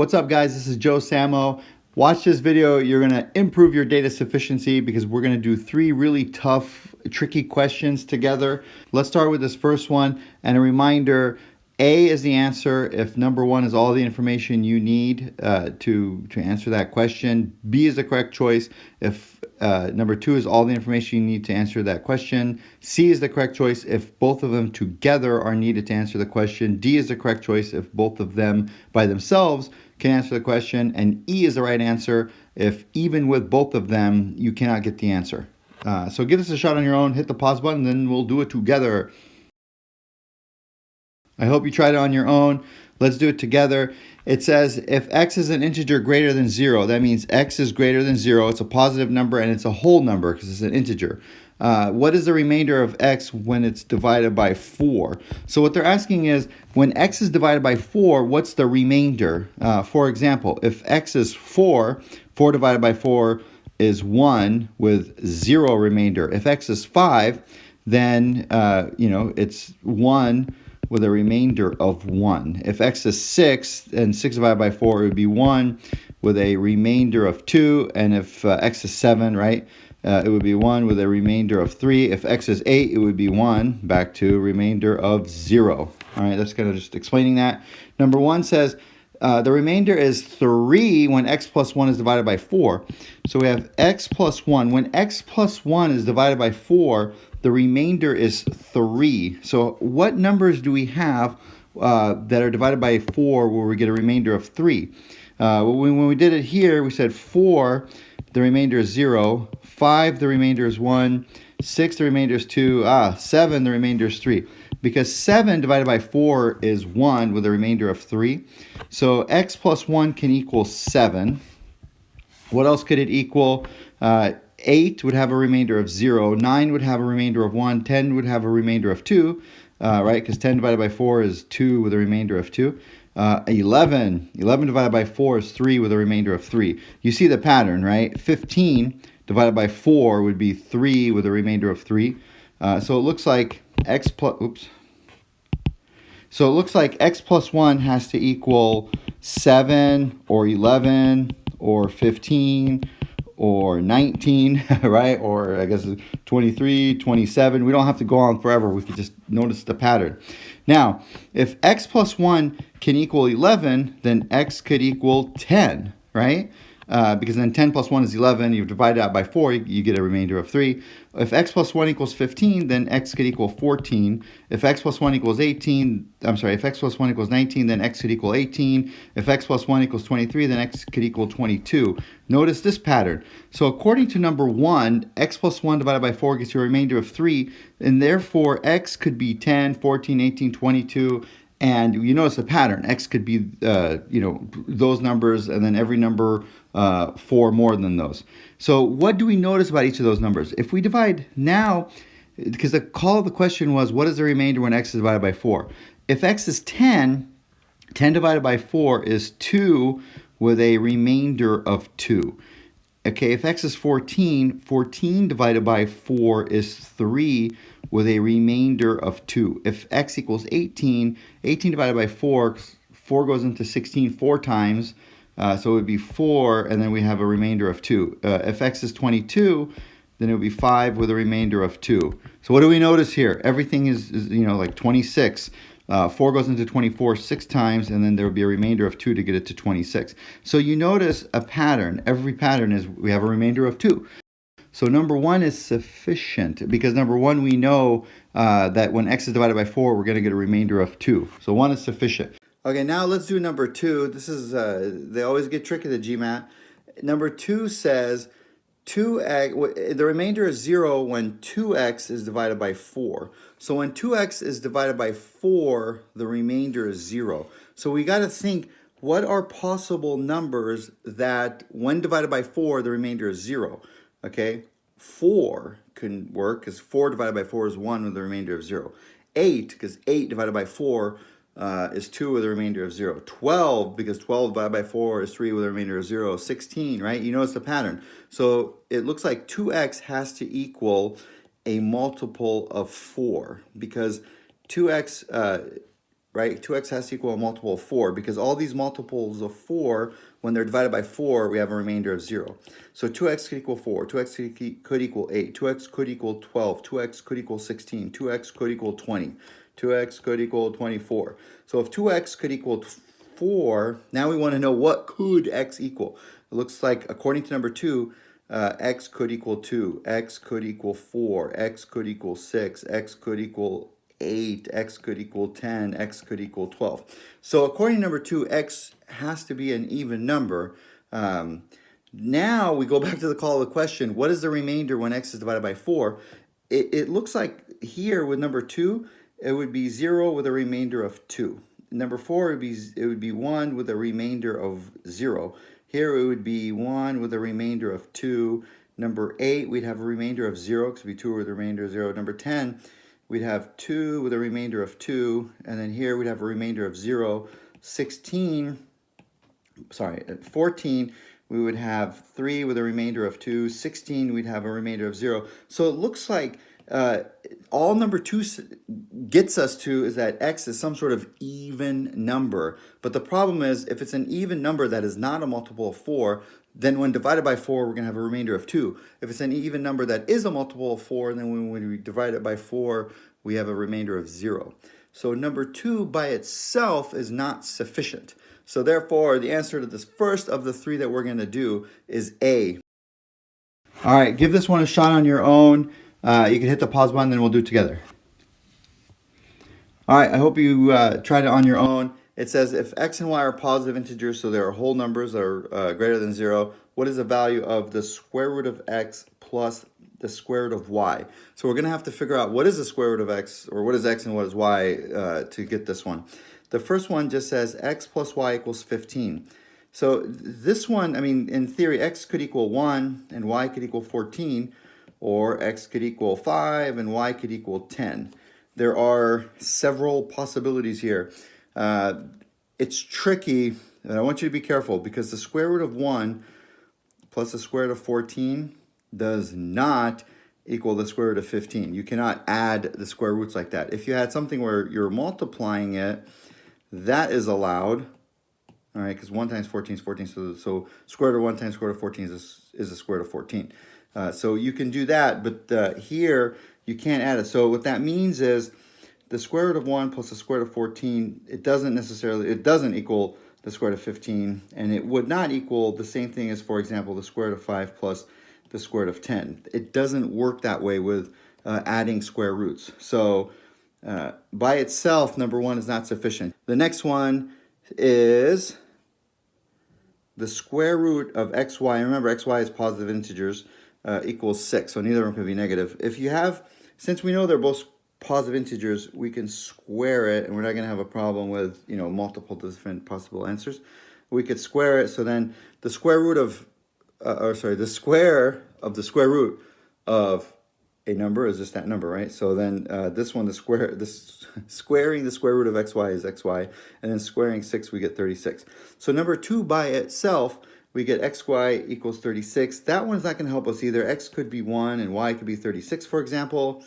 What's up, guys? This is Joe Samo. Watch this video. You're going to improve your data sufficiency because we're going to do 3 really tough, tricky questions together. Let's start with this first one. And a reminder, A is the answer if number 1 is all the information you need to answer that question. B is the correct choice if number 2 is all the information you need to answer that question. C is the correct choice if both of them together are needed to answer the question. D is the correct choice if both of them by themselves can answer the question. And E is the right answer if even with both of them you cannot get the answer. So give this a shot on your own. Hit the pause button, then we'll do it together. I hope you tried it on your own. Let's do it together. It says if x is an integer greater than 0, that means x is greater than 0. It's a positive number and it's a whole number because it's an integer. What is the remainder of x when it's divided by 4? So what they're asking is when x is divided by 4, what's the remainder? For example, if x is 4, 4 divided by 4 is 1 with 0 remainder. If x is 5, then it's 1 with a remainder of 1. If x is 6, and 6 divided by 4, it would be 1 with a remainder of 2. And if x is 7, right, it would be 1 with a remainder of 3. If x is 8, it would be 1 back to remainder of 0. All right, that's kind of just explaining that. Number 1 says the remainder is 3 when x plus 1 is divided by 4. So we have x plus 1. When x plus 1 is divided by 4, the remainder is 3. So what numbers do we have that are divided by 4 where we get a remainder of 3? When we did it here, we said 4, the remainder is 0. 5, the remainder is 1. 6, the remainder is 2. 7, the remainder is 3. Because 7 divided by 4 is 1 with a remainder of 3. So x plus 1 can equal 7. What else could it equal? 8 would have a remainder of 0. 9 would have a remainder of 1. 10 would have a remainder of 2, right? Because 10 divided by 4 is 2 with a remainder of 2. 11 divided by 4 is 3 with a remainder of 3. You see the pattern, right? 15 divided by 4 would be 3 with a remainder of 3. So it looks like x plus, So it looks like x plus 1 has to equal 7 or 11 or 15 or 19, right? Or I guess 23, 27. We don't have to go on forever. We could just notice the pattern. Now, if x plus 1 can equal 11, then x could equal 10, right? Because then 10 plus 1 is 11. You divide it out by 4, you get a remainder of 3. If x plus 1 equals 15, then x could equal 14. If x plus 1 equals 18, if x plus 1 equals 19, then x could equal 18. If x plus 1 equals 23, then x could equal 22. Notice this pattern. So according to number 1, x plus 1 divided by 4 gets you a remainder of 3, and therefore x could be 10, 14, 18, 22, and you notice the pattern. X could be, those numbers, and then every number 4 more than those. So what do we notice about each of those numbers? If we divide now, because the call of the question was, what is the remainder when x is divided by 4? If x is 10, 10 divided by 4 is 2 with a remainder of 2. Okay, if x is 14, 14 divided by 4 is 3 with a remainder of 2. If x equals 18, 18 divided by 4, 4 goes into 16 4 times, so it would be 4, and then we have a remainder of 2. If x is 22, then it would be 5 with a remainder of 2. So what do we notice here? Everything is like 26. 4 goes into 24 6 times, and then there will be a remainder of 2 to get it to 26. So you notice a pattern. Every pattern is we have a remainder of 2. So number 1 is sufficient because number 1 we know that when x is divided by 4, we're going to get a remainder of 2. So 1 is sufficient. Okay, now let's do number 2. This is, they always get tricky, the GMAT. Number 2 says the remainder is 0 when 2x is divided by 4. So when 2x is divided by 4, the remainder is 0. So we got to think, what are possible numbers that when divided by 4, the remainder is 0? Okay, 4 can work because 4 divided by 4 is 1 with a remainder of 0. 8, because 8 divided by 4 is 2 with a remainder of 0. 12, because 12 divided by 4 is 3 with a remainder of 0. 16, right? You notice the pattern. So it looks like 2x has to equal a multiple of 4 because 2x right? 2x has to equal a multiple of 4 because all these multiples of 4, when they're divided by 4, we have a remainder of 0. So 2x could equal 4, 2x could equal 8, 2x could equal 12, 2x could equal 16, 2x could equal 20, 2x could equal 24. So if 2x could equal 4, now we want to know what could x equal. It looks like, according to number 2, x could equal 2, x could equal 4, x could equal 6, x could equal 8, x could equal 10, x could equal 12. So according to number 2, x has to be an even number. Now we go back to the call of the question, what is the remainder when x is divided by 4? It looks like here with number 2, it would be 0 with a remainder of 2. Number 4, it would be 1 with a remainder of 0. Here it would be 1 with a remainder of 2. Number 8, we'd have a remainder of 0 because it would be 2 with a remainder of 0. Number 10, we'd have 2 with a remainder of 2. And then here we'd have a remainder of 0. 14, we would have 3 with a remainder of 2. 16, we'd have a remainder of 0. So it looks like all number 2 gets us to is that x is some sort of even number. But the problem is, if it's an even number that is not a multiple of 4, then when divided by 4, we're going to have a remainder of 2. If it's an even number that is a multiple of 4, then when we divide it by 4, we have a remainder of 0. So number 2 by itself is not sufficient. So therefore, the answer to this first of the 3 that we're going to do is A. All right, give this one a shot on your own. You can hit the pause button, then we'll do it together. All right, I hope you tried it on your own. It says if x and y are positive integers, so there are whole numbers that are greater than 0, what is the value of the square root of x plus the square root of y? So we're going to have to figure out what is the square root of x, or what is x and what is y to get this one. The first one just says x plus y equals 15. So this one, I mean, in theory, x could equal 1 and y could equal 14, or x could equal 5 and y could equal 10. There are several possibilities here. It's tricky, and I want you to be careful because the square root of 1 plus the square root of 14 does not equal the square root of 15. You cannot add the square roots like that. If you had something where you're multiplying it, that is allowed. All right, because 1 times 14 is 14, so square root of 1 times square root of 14 is the square root of 14. So you can do that, but here you can't add it. So what that means is the square root of 1 plus the square root of 14, it doesn't equal the square root of 15, and it would not equal the same thing as, for example, the square root of 5 plus the square root of 10. It doesn't work that way with adding square roots. So by itself, number 1 is not sufficient. The next one is the square root of xy. Remember, xy is positive integers, equals 6, so neither of them can be negative. Since we know they're both positive integers, we can square it, and we're not going to have a problem with, multiple different possible answers. We could square it, so then the square root of, the square of the square root of a number is just that number, right? So then squaring the square root of xy is xy, and then squaring 6, we get 36. So number 2 by itself, we get xy equals 36. That one's not going to help us either. X could be 1 and y could be 36, for example.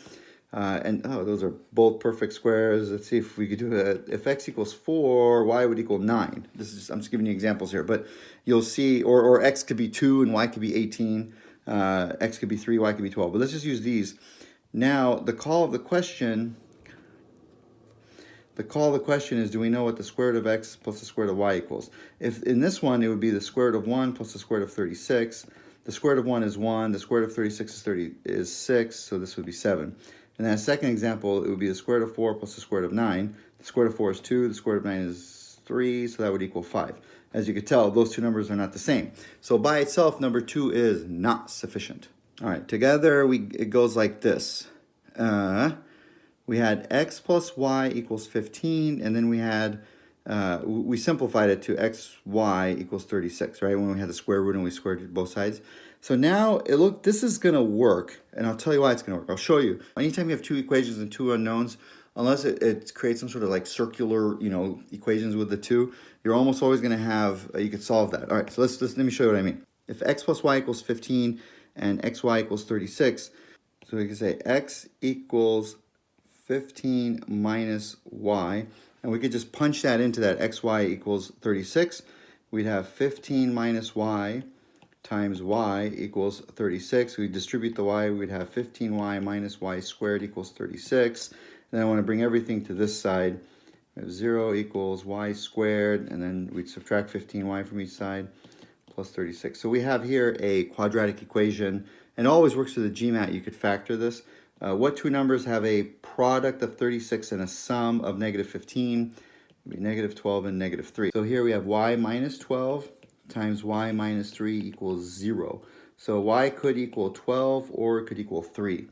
Those are both perfect squares. Let's see if we could do it. If x equals 4, y would equal 9. I'm just giving you examples here, but you'll see, or x could be 2 and y could be 18. X could be 3, y could be 12. But let's just use these. Now, the call of the question is, do we know what the square root of x plus the square root of y equals? If in this one, it would be the square root of 1 plus the square root of 36. The square root of 1 is 1. The square root of 36 is 6, so this would be 7. And then a second example, it would be the square root of 4 plus the square root of 9. The square root of 4 is 2. The square root of 9 is 3, so that would equal 5. As you could tell, those two numbers are not the same. So by itself, number 2 is not sufficient. All right, together it goes like this. We had x plus y equals 15, and then we simplified it to xy equals 36, right? When we had the square root and we squared both sides. So now, this is going to work, and I'll tell you why it's going to work. I'll show you. Anytime you have two equations and two unknowns, unless it creates some sort of like circular, equations with the two, you're almost always going to have, you could solve that. All right, so let me show you what I mean. If x plus y equals 15 and xy equals 36, so we can say x equals 15 minus y. and we could just punch that into that xy equals 36. We'd have 15 minus y times y equals 36. We distribute the y, we'd have 15y minus y squared equals 36. And then I want to bring everything to this side. We have 0 equals y squared, and then we'd subtract 15y from each side, plus 36. So we have here a quadratic equation, and it always works with the GMAT. You could factor this. What two numbers have a product of 36 and a sum of negative 15? It would be negative 12 and negative 3. So here we have y minus 12 times y minus 3 equals 0. So y could equal 12 or it could equal 3.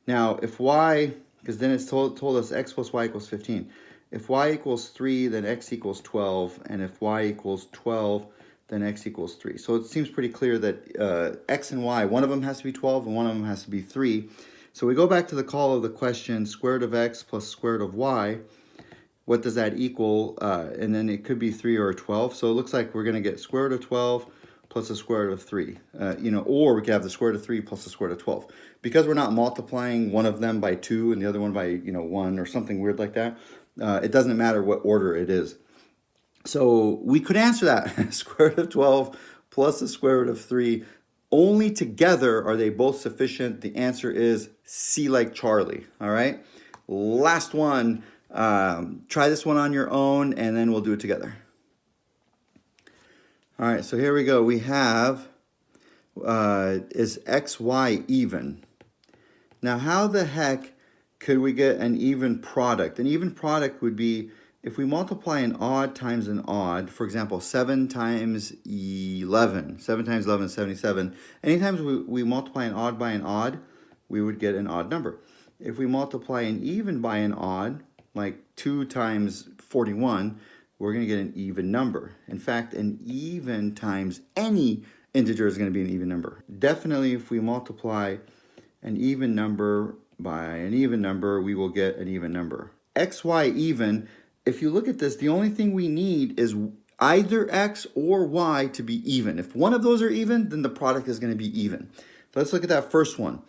Now if y, because then it's told us x plus y equals 15. If y equals 3, then x equals 12. And if y equals 12, then x equals 3. So it seems pretty clear that x and y, one of them has to be 12 and one of them has to be 3. So we go back to the call of the question, square root of x plus square root of y. What does that equal? And then it could be 3 or 12. So it looks like we're going to get square root of 12 plus the square root of 3. Or we could have the square root of 3 plus the square root of 12. Because we're not multiplying one of them by 2 and the other one by 1 or something weird like that, it doesn't matter what order it is. So we could answer that. Square root of 12 plus the square root of 3. Only together are they both sufficient. The answer is C like Charlie. All right. Last one. Try this one on your own and then we'll do it together. All right, so here we go. We have, is xy even? Now, how the heck could we get an even product? An even product would be if we multiply an odd times an odd, for example, 7 times 11. 7 times 11 is 77. Anytime we multiply an odd by an odd, we would get an odd number. If we multiply an even by an odd, like 2 times 41, we're going to get an even number. In fact, an even times any integer is going to be an even number. Definitely, if we multiply an even number by an even number, we will get an even number. XY even, if you look at this, the only thing we need is either x or y to be even. If one of those are even, then the product is going to be even. Let's look at that first one.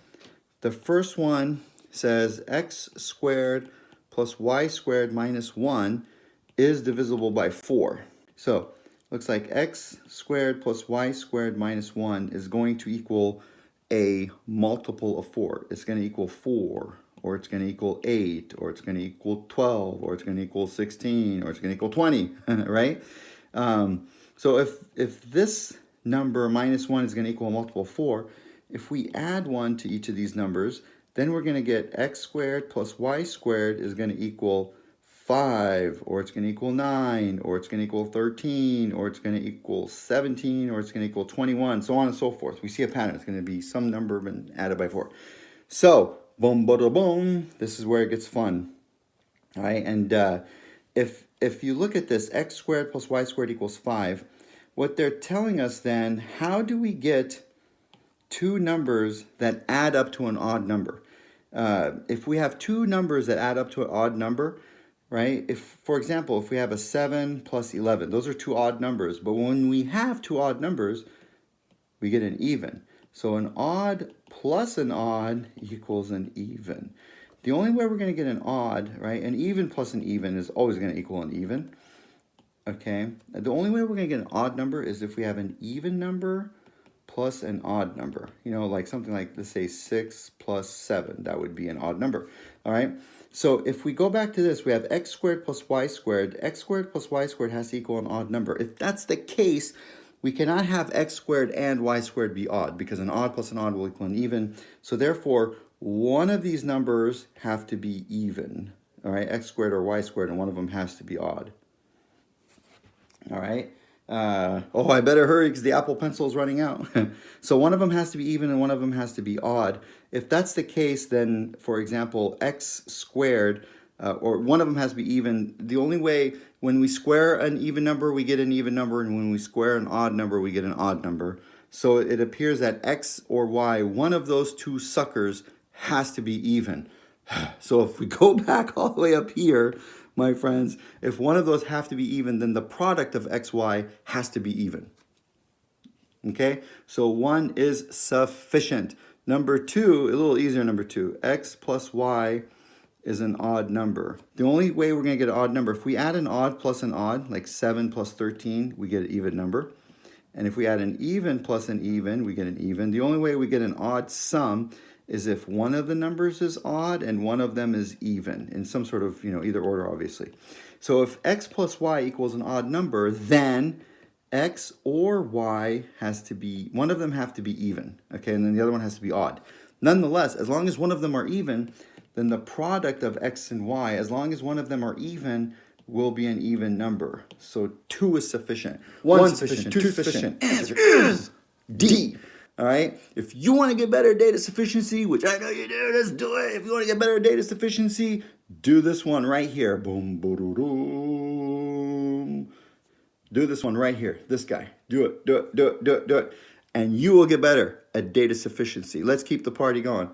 The first one says x squared plus y squared minus 1 is divisible by 4. So looks like x squared plus y squared minus 1 is going to equal a multiple of 4. It's going to equal 4, or it's going to equal 8, or it's going to equal 12, or it's going to equal 16, or it's going to equal 20, right? So if this number minus 1 is going to equal a multiple of 4, if we add 1 to each of these numbers, then we're going to get x squared plus y squared is going to equal 5, or it's going to equal 9, or it's going to equal 13, or it's going to equal 17, or it's going to equal 21, so on and so forth. We see a pattern. It's going to be some number been added by 4. So, boom, bada, boom, this is where it gets fun. All right, and if you look at this, x squared plus y squared equals 5, what they're telling us then, how do we get two numbers that add up to an odd number? If we have two numbers that add up to an odd number, right? If, for example, if we have a 7 plus 11, those are two odd numbers. But when we have two odd numbers, we get an even. So an odd plus an odd equals an even. The only way we're going to get an odd, right? An even plus an even is always going to equal an even. Okay? The only way we're going to get an odd number is if we have an even number plus an odd number. Like something like, let's say 6 plus 7. That would be an odd number. All right? So if we go back to this, we have x squared plus y squared. X squared plus y squared has to equal an odd number. If that's the case, we cannot have x squared and y squared be odd, because an odd plus an odd will equal an even. So therefore, one of these numbers have to be even. All right? X squared or y squared, and one of them has to be odd. All right? I better hurry because the Apple Pencil is running out. So one of them has to be even and one of them has to be odd. If that's the case, then, for example, x squared, or one of them has to be even. The only way, when we square an even number, we get an even number, and when we square an odd number, we get an odd number. So it appears that x or y, one of those two suckers, has to be even. So if we go back all the way up here, my friends, if one of those have to be even, then the product of xy has to be even. Okay, so 1 is sufficient. Number 2, a little easier, number 2, x plus y is an odd number. The only way we're going to get an odd number, if we add an odd plus an odd, like 7 plus 13, we get an even number. And if we add an even plus an even, we get an even. The only way we get an odd sum is if one of the numbers is odd and one of them is even, in some sort of, either order, obviously. So if x plus y equals an odd number, then x or y has to be, one of them have to be even, okay, and then the other one has to be odd. Nonetheless, as long as one of them are even, then the product of x and y, as long as one of them are even, will be an even number. So 2 is sufficient. 1 is sufficient, 2 is sufficient. Answer is D. All right? If you want to get better data sufficiency, which I know you do, let's do it. If you want to get better data sufficiency, do this one right here. Boom, boom, boom. Do this one right here. This guy. Do it, do it, do it, do it, do it. And you will get better at data sufficiency. Let's keep the party going.